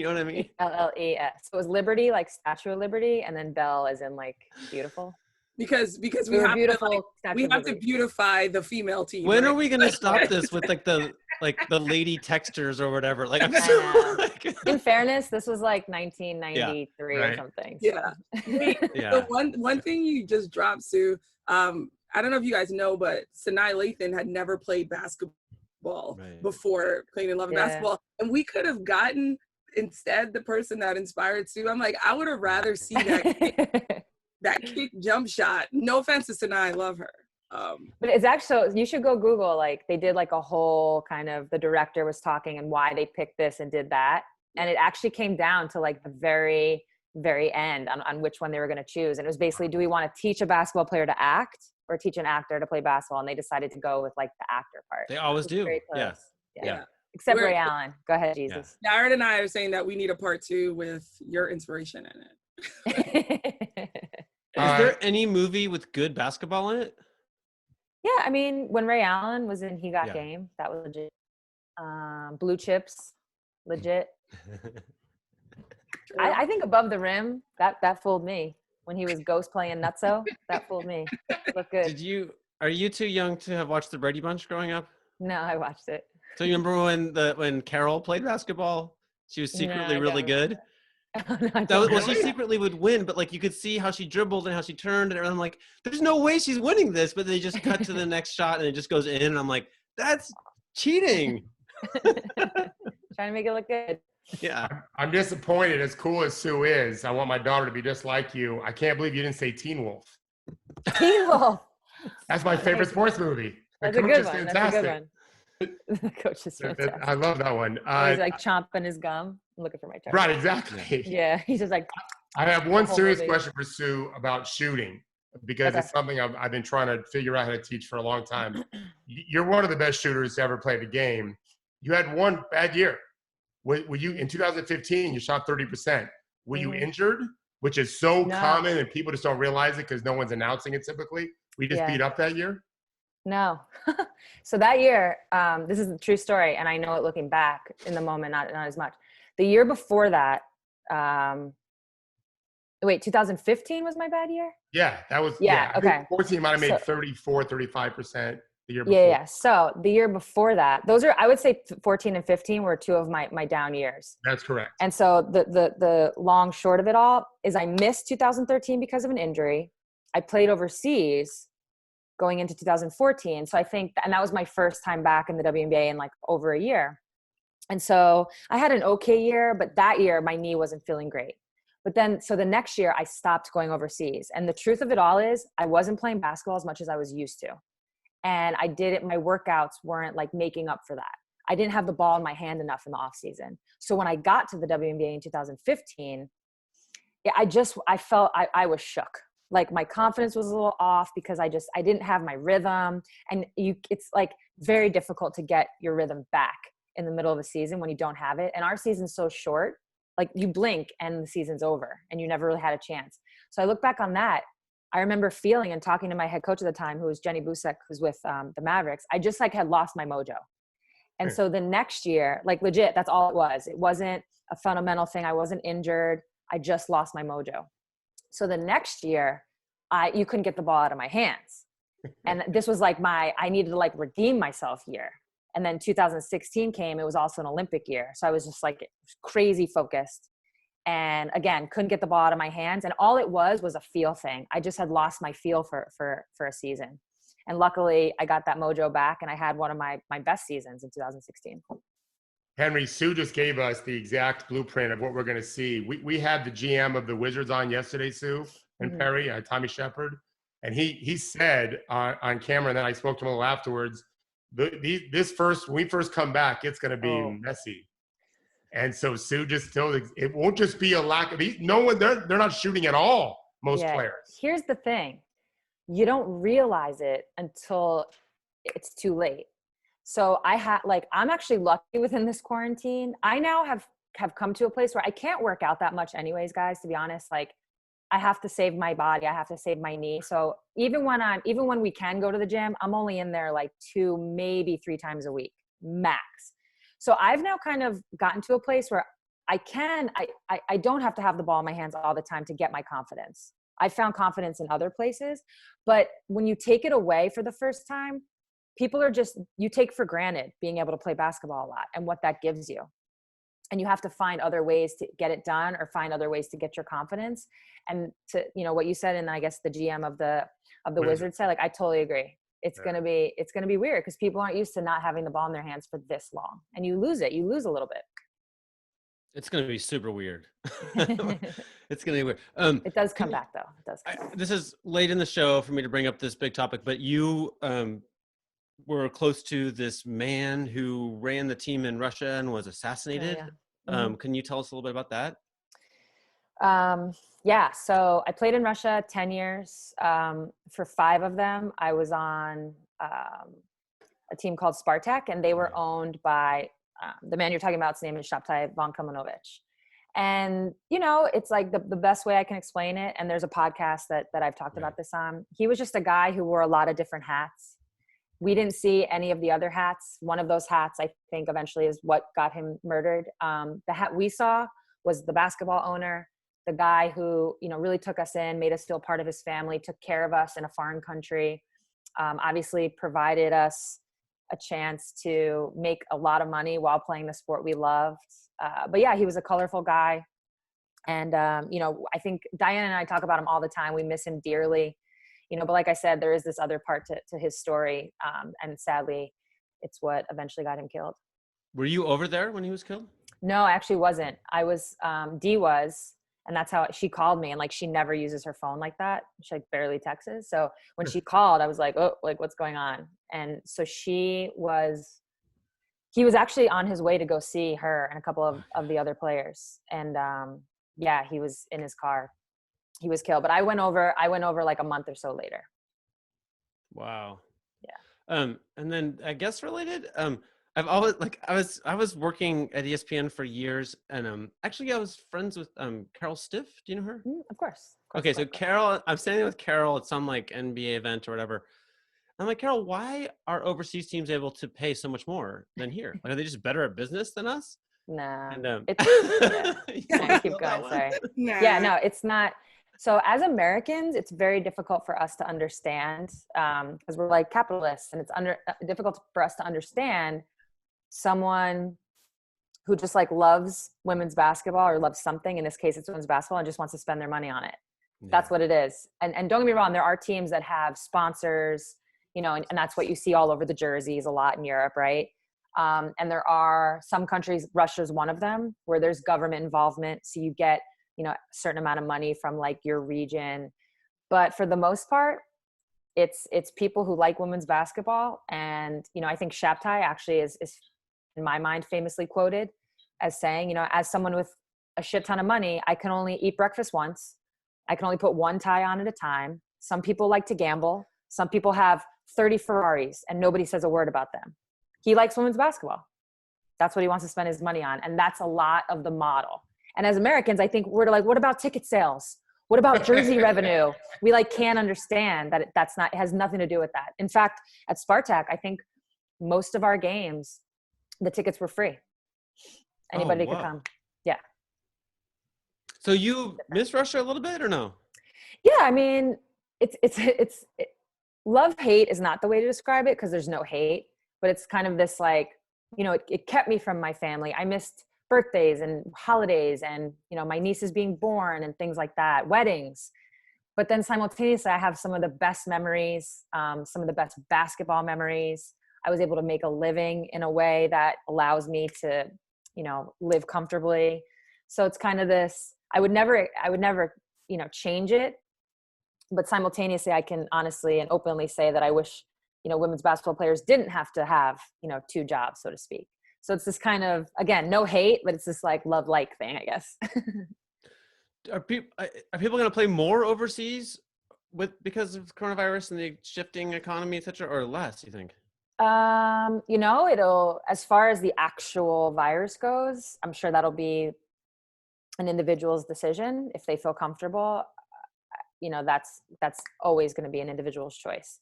know what I mean? LLES. So it was Liberty, like Statue of Liberty, and then Belle as in like beautiful. Because we have beautiful. We have to beautify the female team. When are we going to stop this with like the lady texters or whatever? Like, in fairness, this was like 1993 or something. So. Yeah. The one thing you just dropped, Sue. I don't know if you guys know, but Sanai Lathan had never played basketball before playing in Love and Basketball, and we could have gotten instead the person that inspired Sue. I'm like, I would have rather see that kick jump shot. No offense to Sanai, I love her. But it's actually, you should go Google, like they did like a whole kind of, the director was talking and why they picked this and did that. And it actually came down to like the very, very end on which one they were going to choose. And it was basically, do we want to teach a basketball player to act or teach an actor to play basketball? And they decided to go with like the actor part. They always do. Yeah. Except Ray Allen. Go ahead, Jesus. Jared and I are saying that we need a part 2 with your inspiration in it. Is there any movie with good basketball in it? Yeah, I mean, when Ray Allen was in He Got Game, that was legit. Blue Chips, legit. I think Above the Rim, that fooled me. When he was ghost playing Nutso, that fooled me. Looked good. Are you too young to have watched the Brady Bunch growing up? No, I watched it. So you remember when Carol played basketball? She was secretly really good. She secretly would win, but like you could see how she dribbled and how she turned, and I'm like, there's no way she's winning this. But they just cut to the next shot and it just goes in, and I'm like, that's cheating. Trying to make it look good. Yeah. I'm disappointed. As cool as Sue is, I want my daughter to be just like you. I can't believe you didn't say Teen Wolf. Teen Wolf. That's my favorite sports movie. That's a good one. That's a good one. The coach is fantastic. I love that one. He's like chomping his gum. I'm looking for my chart. Right, exactly. Yeah, he's just like. I have one serious question for Sue about shooting, because it's something I've been trying to figure out how to teach for a long time. You're one of the best shooters to ever play the game. You had one bad year. were you in 2015? You shot 30%. Were you Mhm. injured? Which is so No. common, and people just don't realize it because no one's announcing it typically. We just Yeah. beat up that year. No. So that year, this is a true story, and I know it looking back in the moment, not as much. The year before that, wait, 2015 was my bad year? Yeah, that was. Yeah, I think okay. 14 might have made So- 34, 35% the year before. Yeah. So the year before that, those are, I would say 14 and 15 were two of my down years. That's correct. And so the long short of it all is I missed 2013 because of an injury. I played overseas going into 2014. So I think, and that was my first time back in the WNBA in like over a year. And so I had an okay year, but that year my knee wasn't feeling great. But then, so the next year I stopped going overseas. And the truth of it all is I wasn't playing basketball as much as I was used to. And I did it, my workouts weren't like making up for that. I didn't have the ball in my hand enough in the off season. So when I got to the WNBA in 2015, I felt I was shook. Like my confidence was a little off because I didn't have my rhythm. And it's like very difficult to get your rhythm back in the middle of a season when you don't have it. And our season's so short, like you blink and the season's over and you never really had a chance. So I look back on that. I remember feeling and talking to my head coach at the time, who was Jenny Busek, who's with the Mavericks. I just like had lost my mojo. And so the next year, like legit, that's all it was. It wasn't a fundamental thing. I wasn't injured. I just lost my mojo. So the next year, you couldn't get the ball out of my hands. And this was like I needed to like redeem myself year. And then 2016 came, it was also an Olympic year. So I was just like crazy focused. And again, couldn't get the ball out of my hands. And all it was a feel thing. I just had lost my feel for a season. And luckily I got that mojo back and I had one of my best seasons in 2016. Henry, Sue just gave us the exact blueprint of what we're going to see. We had the GM of the Wizards on yesterday, Sue and Perry, Tommy Shepard. And he said on camera, and then I spoke to him a little afterwards, when we first come back, it's going to be messy. And so Sue just told it won't just be a lack of they're not shooting at all, most players. Here's the thing. You don't realize it until it's too late. So I'm actually lucky within this quarantine. I now have come to a place where I can't work out that much anyways, guys, to be honest. Like I have to save my body. I have to save my knee. So even when we can go to the gym, I'm only in there like 2, maybe 3 times a week, max. So I've now kind of gotten to a place where I don't have to have the ball in my hands all the time to get my confidence. I found confidence in other places, but when you take it away for the first time, people are you take for granted being able to play basketball a lot and what that gives you. And you have to find other ways to get it done or find other ways to get your confidence. And to, what you said, and I guess the GM of the Wizards said, like, I totally agree. It's going to be weird because people aren't used to not having the ball in their hands for this long, and you lose it. You lose a little bit. It's going to be super weird. It's going to be weird. It does come back though. It does. This is late in the show for me to bring up this big topic, but you were close to this man who ran the team in Russia and was assassinated. Can you tell us a little bit about that? So I played in Russia 10 years. For 5 of them, I was on a team called Spartak, and they were owned by the man you're talking about. His name is Shaptai von Kamenovich. And, it's like the best way I can explain it. And there's a podcast that I've talked about this on. He was just a guy who wore a lot of different hats. We didn't see any of the other hats. One of those hats, I think, eventually is what got him murdered. The hat we saw was the basketball owner, the guy who, really took us in, made us feel part of his family, took care of us in a foreign country, obviously provided us a chance to make a lot of money while playing the sport we loved. But yeah, he was a colorful guy. And, I think Diana and I talk about him all the time. We miss him dearly. But like I said, there is this other part to his story. And sadly, it's what eventually got him killed. Were you over there when he was killed? No, I actually wasn't. I was, Dee was, and that's how she called me. And like, she never uses her phone like that. She like barely texts. So when she called, I was like, oh, like what's going on? And so he was actually on his way to go see her and a couple of the other players. And he was in his car. He was killed, but I went over like a month or so later. Wow. Yeah. And then I guess related, I've always I was working at ESPN for years, and actually I was friends with Carol Stiff. Do you know her? Of course. Okay, so Carol, I'm standing with Carol at some like NBA event or whatever. I'm like, Carol, why are overseas teams able to pay so much more than here? Like, are they just better at business than us? Nah. And Yeah, keep going. Sorry. Nah. Yeah, no, it's not. So as Americans, it's very difficult for us to understand because we're like capitalists, and it's difficult for us to understand someone who just like loves women's basketball or loves something. In this case, it's women's basketball, and just wants to spend their money on it. Yeah. That's what it is. And don't get me wrong, there are teams that have sponsors, you know, and that's what you see all over the jerseys a lot in Europe, right? And there are some countries, Russia's one of them, where there's government involvement. So you get, you know, a certain amount of money from like your region. But for the most part, it's people who like women's basketball. And, you know, I think Shabtai actually is in my mind famously quoted as saying, you know, as someone with a shit ton of money, I can only eat breakfast once. I can only put one tie on at a time. Some people like to gamble. Some people have 30 Ferraris and nobody says a word about them. He likes women's basketball. That's what he wants to spend his money on. And that's a lot of the model. And as Americans, I think we're like, what about ticket sales? What about jersey revenue? We like can't understand that it has nothing to do with that. In fact, at Spartak, I think most of our games, the tickets were free. Anybody could come. Yeah. So you miss Russia a little bit or no? Yeah, I mean, it's love-hate is not the way to describe it because there's no hate, but it's kind of this like, you know, it kept me from my family. I missed birthdays and holidays and, you know, my nieces being born and things like that, weddings. But then simultaneously, I have some of the best memories, some of the best basketball memories. I was able to make a living in a way that allows me to, you know, live comfortably. So it's kind of this, I would never, you know, change it. But simultaneously, I can honestly and openly say that I wish, you know, women's basketball players didn't have to have, you know, two jobs, so to speak. So it's this kind of, again, no hate, but it's this like love-like thing, I guess. Are people going to play more overseas because of coronavirus and the shifting economy, et cetera, or less, you think? You know, it'll, as far as the actual virus goes, I'm sure that'll be an individual's decision if they feel comfortable. You know, that's always going to be an individual's choice.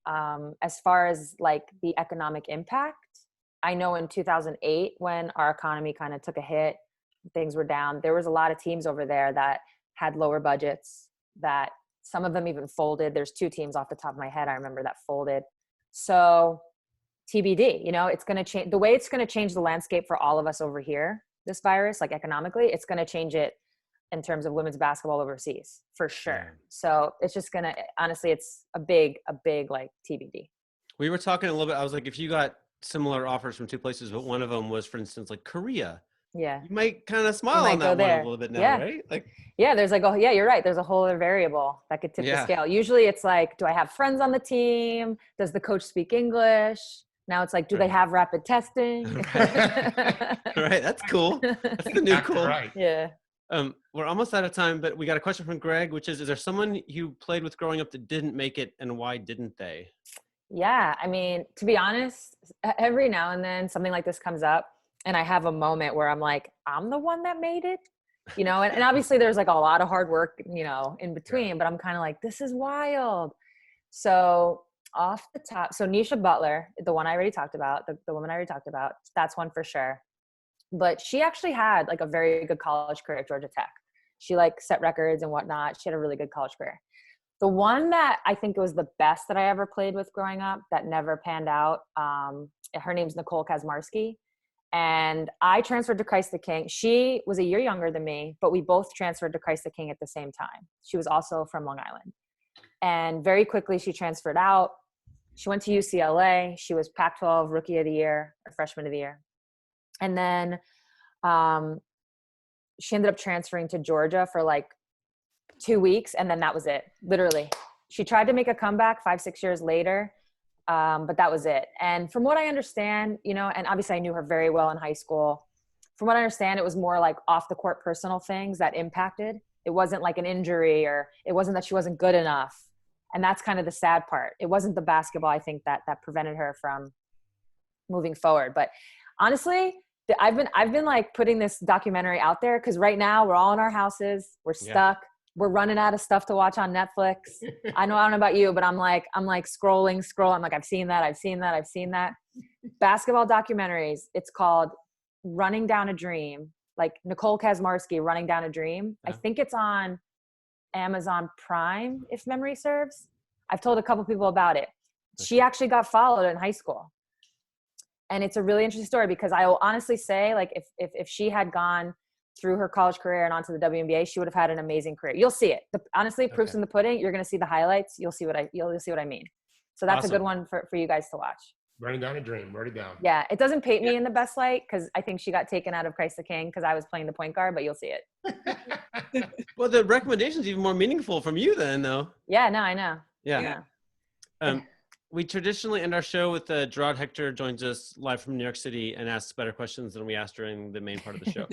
As far as like the economic impact, I know in 2008 when our economy kind of took a hit, things were down, there was a lot of teams over there that had lower budgets, that some of them even folded. There's two teams off the top of my head I remember that folded. So TBD, you know, it's going to change the way it's going to change the landscape for all of us over here, this virus, like economically, it's going to change it in terms of women's basketball overseas for sure. Yeah. So it's just going to, honestly, it's a big like TBD. We were talking a little bit, I was like, if you got similar offers from two places, but one of them was, for instance, like Korea. Yeah. You might kind of smile on that one a little bit now, right? Like, yeah, there's like, yeah, you're right. There's a whole other variable that could tip the scale. Usually it's like, do I have friends on the team? Does the coach speak English? Now it's like, do they have rapid testing? Right. That's cool. That's the new cool. Right. Yeah. We're almost out of time, but we got a question from Greg, which is there someone you played with growing up that didn't make it, and why didn't they? Yeah. I mean, to be honest, every now and then something like this comes up and I have a moment where I'm like, I'm the one that made it, you know, and obviously there's like a lot of hard work, you know, in between, but I'm kind of like, this is wild. So off the top, so Nisha Butler, the one I already talked about, the woman I already talked about, that's one for sure. But she actually had like a very good college career at Georgia Tech. She like set records and whatnot. She had a really good college career. The one that I think was the best that I ever played with growing up that never panned out, her name's Nicole Kazmarsky. And I transferred to Christ the King. She was a year younger than me, but we both transferred to Christ the King at the same time. She was also from Long Island. And very quickly she transferred out. She went to UCLA. She was Pac-12 Rookie of the Year or Freshman of the Year. And then she ended up transferring to Georgia for like 2 weeks. And then that was it, literally. She tried to make a comeback 5-6 years later, but that was it. And from what I understand, you know, and obviously I knew her very well in high school. From what I understand, it was more like off the court personal things that impacted. It wasn't like an injury, or it wasn't that she wasn't good enough. And that's kind of the sad part. It wasn't the basketball, I think, that prevented her from moving forward. But honestly, I've been like putting this documentary out there because right now we're all in our houses, we're stuck, we're running out of stuff to watch on Netflix. I don't know about you, but I'm like scrolling. I'm like, I've seen that. Basketball documentaries. It's called Running Down a Dream, like Nicole Kazmarsky, Running Down a Dream. I think it's on Amazon Prime, if memory serves. I've told a couple people about it. She actually got followed in high school. And it's a really interesting story because I will honestly say, like, if she had gone through her college career and onto the WNBA, she would have had an amazing career. You'll see it. Honestly, proof's in the pudding. You're going to see the highlights. You'll see what I mean. So that's a good one for you guys to watch. Running Down a Dream. Write it down. Yeah, it doesn't paint me in the best light because I think she got taken out of Christ the King because I was playing the point guard, but you'll see it. Well, the recommendation's even more meaningful from you then, though. Yeah, no, I know. Yeah. We traditionally end our show with Gerard Hector joins us live from New York City and asks better questions than we asked during the main part of the show.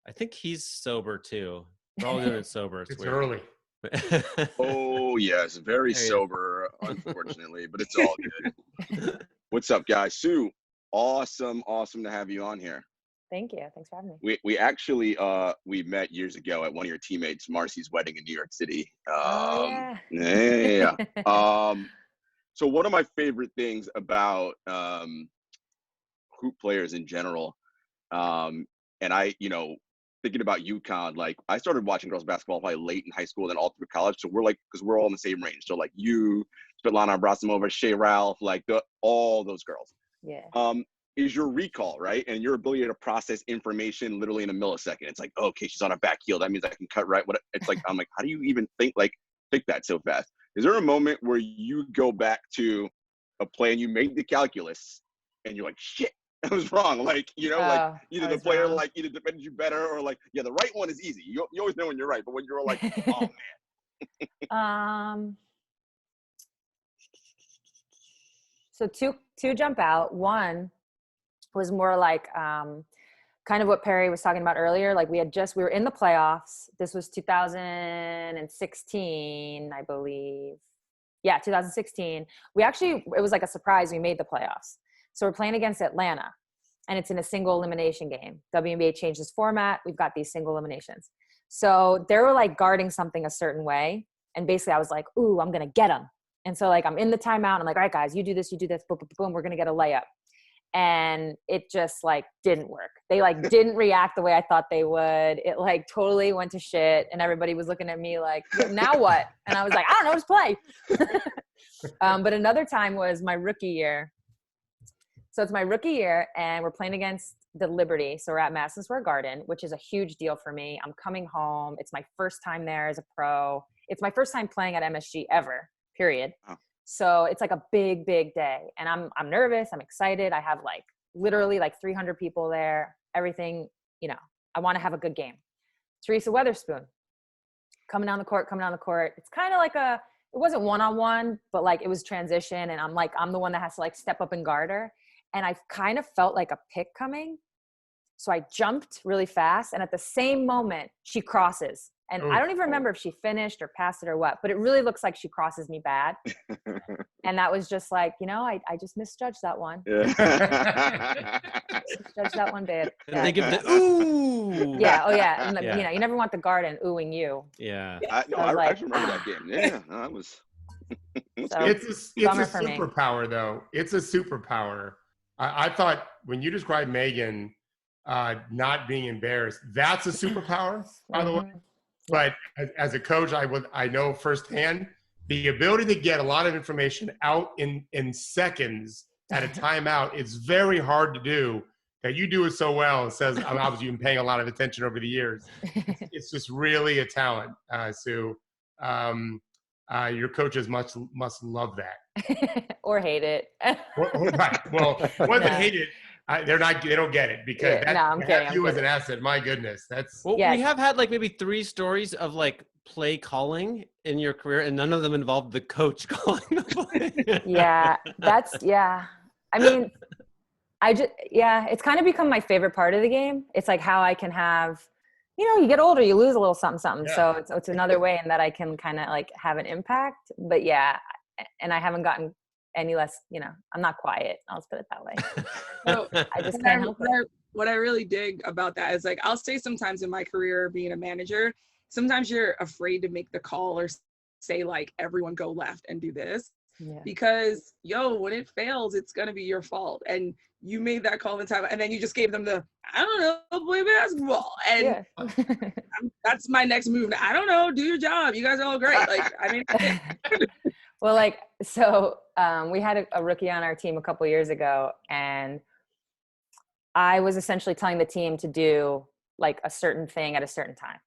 I think he's sober too. We're all doing it sober. It's early. Oh yes, very sober, unfortunately, but it's all good. What's up, guys? Sue, awesome to have you on here. Thank you. Thanks for having me. We actually we met years ago at one of your teammates, Marcy's wedding in New York City. Yeah. So one of my favorite things about hoop players in general, and I, thinking about UConn, like I started watching girls basketball probably late in high school, then all through college. So we're like, because we're all in the same range. So like you, Svetlana Abrasimova, Shea Ralph, like all those girls. Yeah. Is your recall, right? And your ability to process information literally in a millisecond. It's like, okay, she's on a back heel. That means I can cut right. It's like, I'm like, how do you even think that so fast? Is there a moment where you go back to a play and you made the calculus and you're like, shit, I was wrong. Like, like either the player wrong. Like either defended you better or like, yeah, the right one is easy. You always know when you're right, but when you're like, oh man. So two jump out. One was more like kind of what Perry was talking about earlier. Like we were in the playoffs. This was 2016, I believe. Yeah, 2016. It was like a surprise. We made the playoffs. So we're playing against Atlanta and it's in a single elimination game. WNBA changed this format. We've got these single eliminations. So they were like guarding something a certain way. And basically I was like, ooh, I'm going to get them. And so like, I'm in the timeout. I'm like, all right, guys, you do this, boom, boom, boom, boom. We're going to get a layup. And it just like didn't work. They like didn't react the way I thought they would. It like totally went to shit. And everybody was looking at me like, now what? And I was like, I don't know, just play. But another time was my rookie year. So it's my rookie year and we're playing against the Liberty. So we're at Madison Square Garden, which is a huge deal for me. I'm coming home. It's my first time there as a pro. It's my first time playing at MSG ever, period. Oh. So it's like a big, big day. And I'm nervous. I'm excited. I have like literally like 300 people there. Everything, I want to have a good game. Teresa Weatherspoon coming down the court. It's kind of like it wasn't one-on-one, but like it was transition. And I'm the one that has to like step up and guard her. And I kind of felt like a pick coming. So I jumped really fast. And at the same moment, she crosses. And I don't even remember if she finished or passed it or what, but it really looks like she crosses me bad. And that was just like, I just misjudged that one. Yeah. Misjudged that one, babe. And they give the ooh. Yeah. Oh, yeah. And you never want the garden oohing you. Yeah. I actually remember that game. Yeah. That was. It's a superpower, though. It's a superpower. I thought when you described Megan not being embarrassed, that's a superpower, by the way. But as a coach, I know firsthand the ability to get a lot of information out in seconds at a timeout. It's very hard to do. That you do it so well. It says obviously you've been paying a lot of attention over the years. It's just really a talent, Sue. Your coaches must love that or hate it. Right. Well, one that hate it. They don't get it because I'm kidding. You as an asset. My goodness, that's. Well, we have had like maybe 3 stories of like play calling in your career, and none of them involved the coach calling the play. I mean, it's kind of become my favorite part of the game. It's like how I can have, you get older, you lose a little something. Yeah. So it's another way in that I can kind of like have an impact. But yeah, and I haven't gotten any less, I'm not quiet. I'll just put it that way. So, I just can't help it. What I really dig about that is like, I'll say sometimes in my career being a manager, sometimes you're afraid to make the call or say like, everyone go left and do this. Yeah. Because when it fails, it's going to be your fault. And you made that call in time and then you just gave them I don't know, play basketball. And that's my next move. I don't know, do your job. You guys are all great. Like, I mean, well, we had a rookie on our team a couple years ago, and I was essentially telling the team to do like a certain thing at a certain time.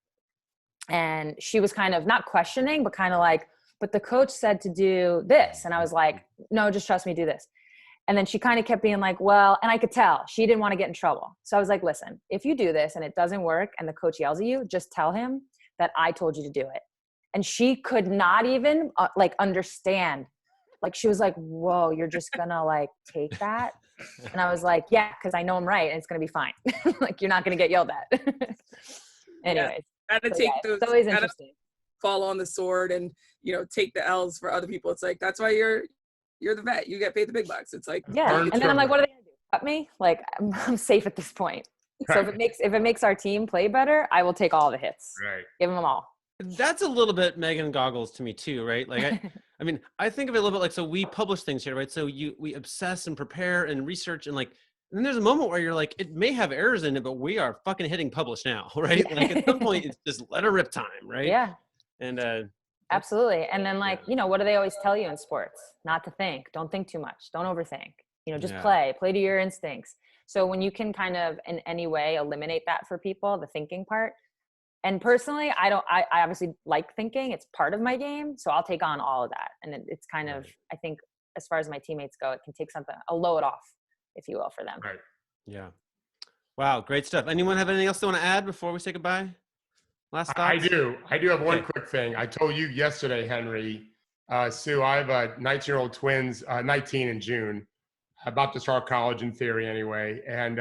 And she was kind of not questioning, but kind of like, but the coach said to do this. And I was like, no, just trust me, do this. And then she kind of kept being like, well, and I could tell she didn't want to get in trouble. So I was like, listen, if you do this and it doesn't work and the coach yells at you, just tell him that I told you to do it. And she could not even understand. Like, she was like, whoa, you're just gonna like take that? And I was like, yeah, because I know I'm right and it's gonna be fine. Like, you're not gonna get yelled at. Anyways. Gotta take those, it's always interesting. Fall on the sword and take the L's for other people. It's like, that's why you're the vet. You get paid the big bucks. It's like, and then I'm like, what are they gonna do? Cut me? Like, I'm safe at this point. So if it makes our team play better, I will take all the hits. Right. Give them all. That's a little bit Megan Goggles to me too, right? Like, I mean, I think of it a little bit like, so we publish things here, right? So we obsess and prepare and research, and then there's a moment where you're like, it may have errors in it, but we are fucking hitting publish now, right? Like, at some point, it's just let her rip time, right? Yeah. And absolutely. And then what do they always tell you in sports? Not to think. Don't think too much. Don't overthink. Just play to your instincts. So when you can kind of in any way eliminate that for people, the thinking part. And personally, I obviously like thinking. It's part of my game. So I'll take on all of that. And it's kind of, I think as far as my teammates go, it can take I'll load off, if you will, for them. Right. Yeah. Wow. Great stuff. Anyone have anything else they want to add before we say goodbye? Last thoughts? I do have one quick thing. I told you yesterday, Henry, Sue, I have 19-year-old twins, 19 in June, about to start college in theory anyway. And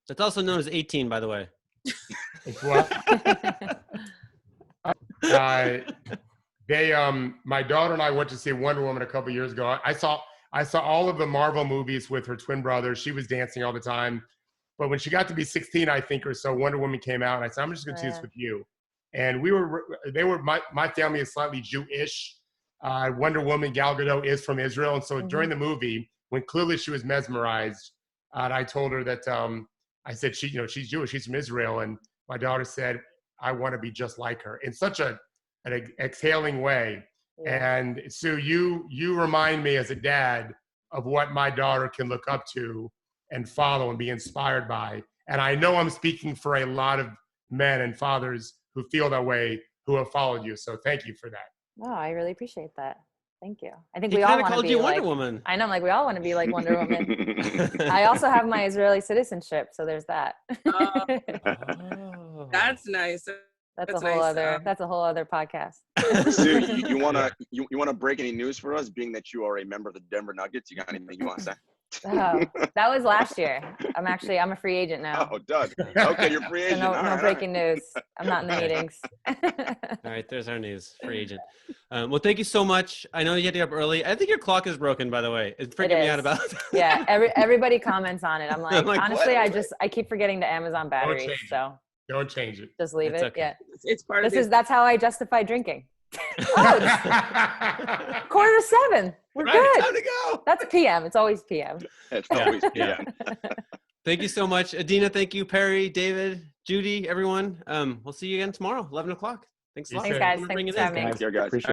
that's also known as 18, by the way. What? My daughter and I went to see Wonder Woman a couple years ago. I saw all of the Marvel movies with her twin brother. She was dancing all the time. But when she got to be 16, I think, or so, Wonder Woman came out, and I said, I'm just going to see this with you. And my family is slightly Jewish. Wonder Woman, Gal Gadot, is from Israel. And so during the movie, when clearly she was mesmerized, I told her that, I said, she's Jewish, she's from Israel. And my daughter said, I want to be just like her, in such an exhaling way. Yeah. And Sue, you remind me as a dad of what my daughter can look up to and follow and be inspired by. And I know I'm speaking for a lot of men and fathers who feel that way, who have followed you. So thank you for that. Oh, I really appreciate that. Thank you. I think we all want to be Wonder Woman. I know, we all want to be like Wonder Woman. I also have my Israeli citizenship, so there's that. That's nice. That's a whole other podcast. Sue, you wanna break any news for us, being that you are a member of the Denver Nuggets? You got anything you want to say? Oh, that was last year. I'm a free agent now. Oh, done. Okay, you're free agent. So no breaking news. I'm not in the meetings. All right, there's our news. Free agent. Well, thank you so much. I know you had to get up early. I think your clock is broken, by the way. It's freaking me out about that. Yeah, everybody comments on it. I'm like honestly, what? I keep forgetting to Amazon batteries. So don't change it. Just leave it. Okay. Yeah, it's part of this. That's how I justify drinking. Oh, 6:45. We're good. Time to go. That's PM. It's always PM. It's always PM. Thank you so much, Adena. Thank you, Perry, David, Judy, everyone. We'll see you again tomorrow, 11 o'clock. Thanks a lot. Thanks, guys. Thanks for having me. Thank you, guys.